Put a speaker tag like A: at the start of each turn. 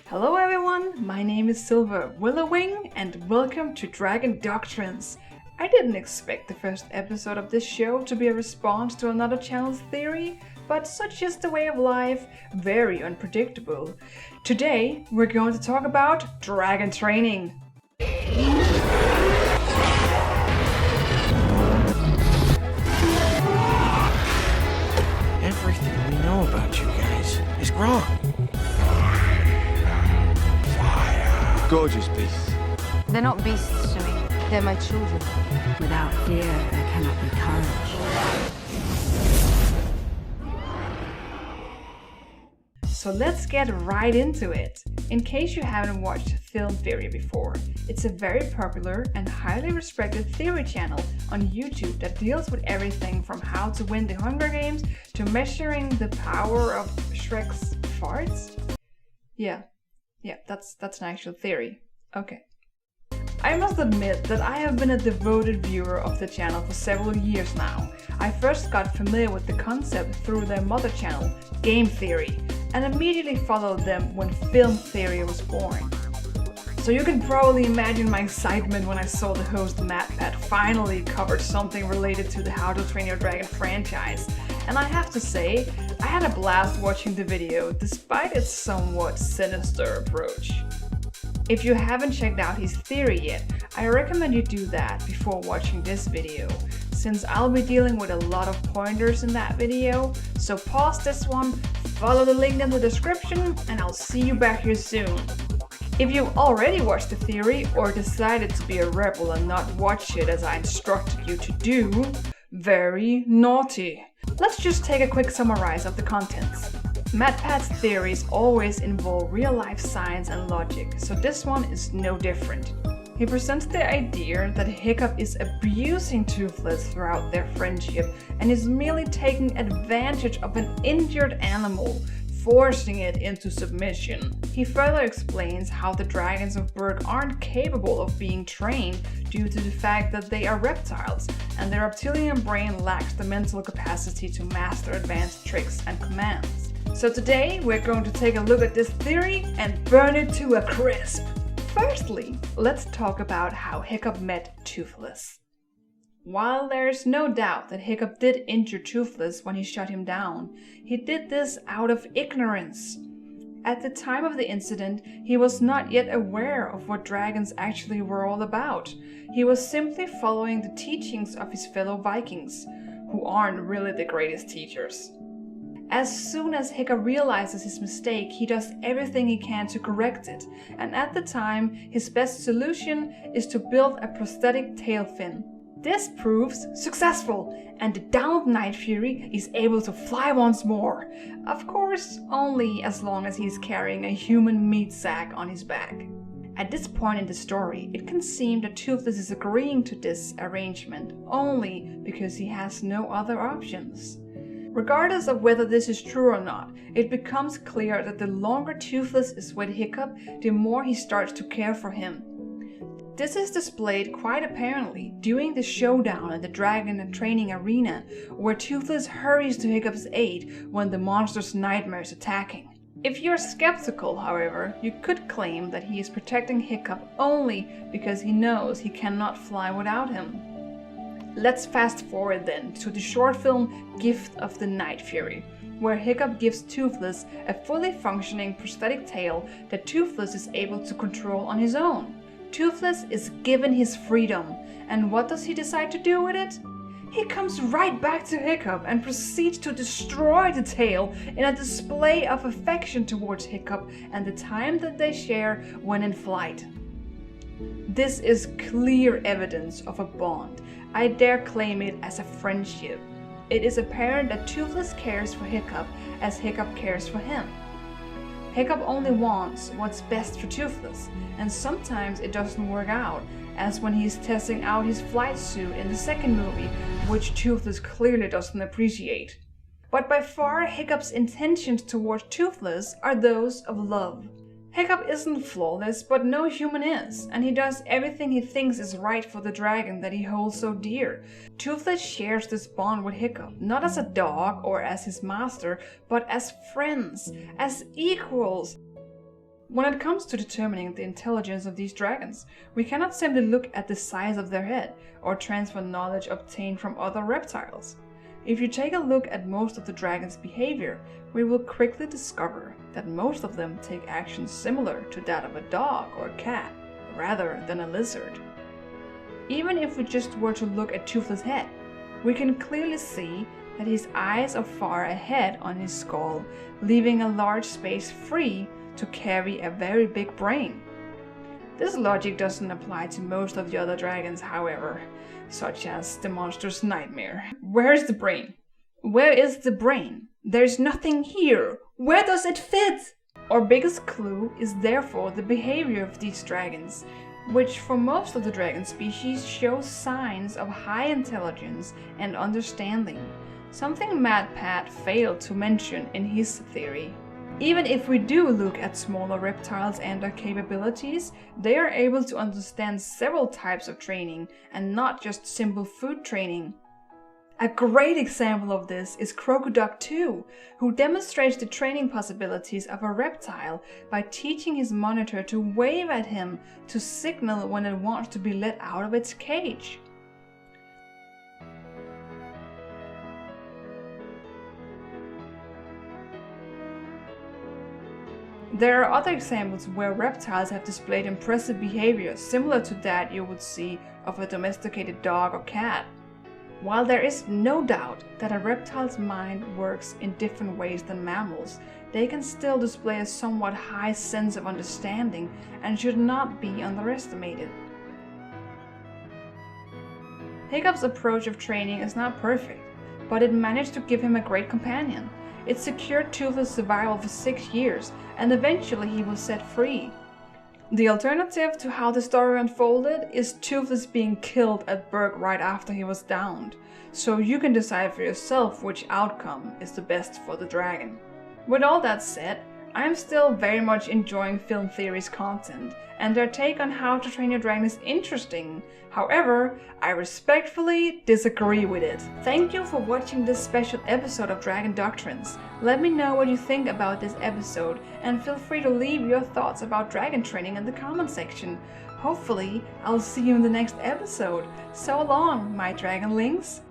A: Hello everyone, my name is Silver Willowwing and welcome to Dragon Doctrines. I didn't expect the first episode of this show to be a response to another channel's theory, but such is the way of life, very unpredictable. Today we're going to talk about dragon training.
B: Everything we know about you guys is wrong.
C: Gorgeous beasts.
D: They're not beasts to me. They're my children.
E: Without fear, there cannot be courage.
A: So let's get right into it. In case you haven't watched Film Theory before, it's a very popular and highly respected theory channel on YouTube that deals with everything from how to win the Hunger Games to measuring the power of Shrek's farts. Yeah, that's an actual theory. Okay. I must admit that I have been a devoted viewer of the channel for several years now. I first got familiar with the concept through their mother channel, Game Theory, and immediately followed them when Film Theory was born. So you can probably imagine my excitement when I saw the host Matpat finally covered something related to the How to Train Your Dragon franchise. And I have to say, I had a blast watching the video despite its somewhat sinister approach. If you haven't checked out his theory yet, I recommend you do that before watching this video, since I'll be dealing with a lot of pointers in that video. So pause this one, follow the link in the description, and I'll see you back here soon. If you've already watched the theory or decided to be a rebel and not watch it as I instructed you to do, very naughty. Let's just take a quick summarize of the contents. Matpat's theories always involve real-life science and logic, so this one is no different. He presents the idea that Hiccup is abusing Toothless throughout their friendship and is merely taking advantage of an injured animal, forcing it into submission. He further explains how the dragons of Berg aren't capable of being trained due to the fact that they are reptiles, and their reptilian brain lacks the mental capacity to master advanced tricks and commands. So today we're going to take a look at this theory and burn it to a crisp. Firstly, let's talk about how Hiccup met Toothless. While there's no doubt that Hiccup did injure Toothless when he shut him down, he did this out of ignorance. At the time of the incident, he was not yet aware of what dragons actually were all about. He was simply following the teachings of his fellow Vikings, who aren't really the greatest teachers. As soon as Hiccup realizes his mistake, he does everything he can to correct it, and at the time, his best solution is to build a prosthetic tail fin. This proves successful, and the downed Night Fury is able to fly once more. Of course, only as long as he's carrying a human meat sack on his back. At this point in the story, it can seem that Toothless is agreeing to this arrangement only because he has no other options. Regardless of whether this is true or not, it becomes clear that the longer Toothless is with Hiccup, the more he starts to care for him. This is displayed quite apparently during the showdown at the dragon training arena, where Toothless hurries to Hiccup's aid when the monster's nightmare is attacking. If you're skeptical, however, you could claim that he is protecting Hiccup only because he knows he cannot fly without him. Let's fast forward then to the short film Gift of the Night Fury, where Hiccup gives Toothless a fully functioning prosthetic tail that Toothless is able to control on his own. Toothless is given his freedom, and what does he decide to do with it? He comes right back to Hiccup and proceeds to destroy the tail in a display of affection towards Hiccup and the time that they share when in flight. This is clear evidence of a bond. I dare claim it as a friendship. It is apparent that Toothless cares for Hiccup as Hiccup cares for him. Hiccup only wants what's best for Toothless, and sometimes it doesn't work out, as when he's testing out his flight suit in the second movie, which Toothless clearly doesn't appreciate. But by far, Hiccup's intentions towards Toothless are those of love. Hiccup isn't flawless, but no human is, and he does everything he thinks is right for the dragon that he holds so dear. Toothless shares this bond with Hiccup, not as a dog or as his master, but as friends, as equals. When it comes to determining the intelligence of these dragons, we cannot simply look at the size of their head or transfer knowledge obtained from other reptiles. If you take a look at most of the dragon's behavior, we will quickly discover that most of them take actions similar to that of a dog or a cat, rather than a lizard. Even if we just were to look at Toothless' head, we can clearly see that his eyes are far ahead on his skull, leaving a large space free to carry a very big brain. This logic doesn't apply to most of the other dragons, however, such as the monster's nightmare. Where is the brain? Where is the brain? There's nothing here. Where does it fit? Our biggest clue is therefore the behavior of these dragons, which for most of the dragon species shows signs of high intelligence and understanding, something Matpat failed to mention in his theory. Even if we do look at smaller reptiles and their capabilities, they are able to understand several types of training and not just simple food training. A great example of this is Crocodile 2, who demonstrates the training possibilities of a reptile by teaching his monitor to wave at him to signal when it wants to be let out of its cage. There are other examples where reptiles have displayed impressive behavior similar to that you would see of a domesticated dog or cat. While there is no doubt that a reptile's mind works in different ways than mammals, they can still display a somewhat high sense of understanding and should not be underestimated. Hiccup's approach of training is not perfect, but it managed to give him a great companion. It secured Toothless' survival for 6 years, and eventually he was set free. The alternative to how the story unfolded is Toothless being killed at Berg right after he was downed, so you can decide for yourself which outcome is the best for the dragon. With all that said, I am still very much enjoying Film Theory's content, and their take on how to train your dragon is interesting. However, I respectfully disagree with it. Thank you for watching this special episode of Dragon Doctrines. Let me know what you think about this episode, and feel free to leave your thoughts about dragon training in the comment section. Hopefully, I'll see you in the next episode. So long, my dragonlings!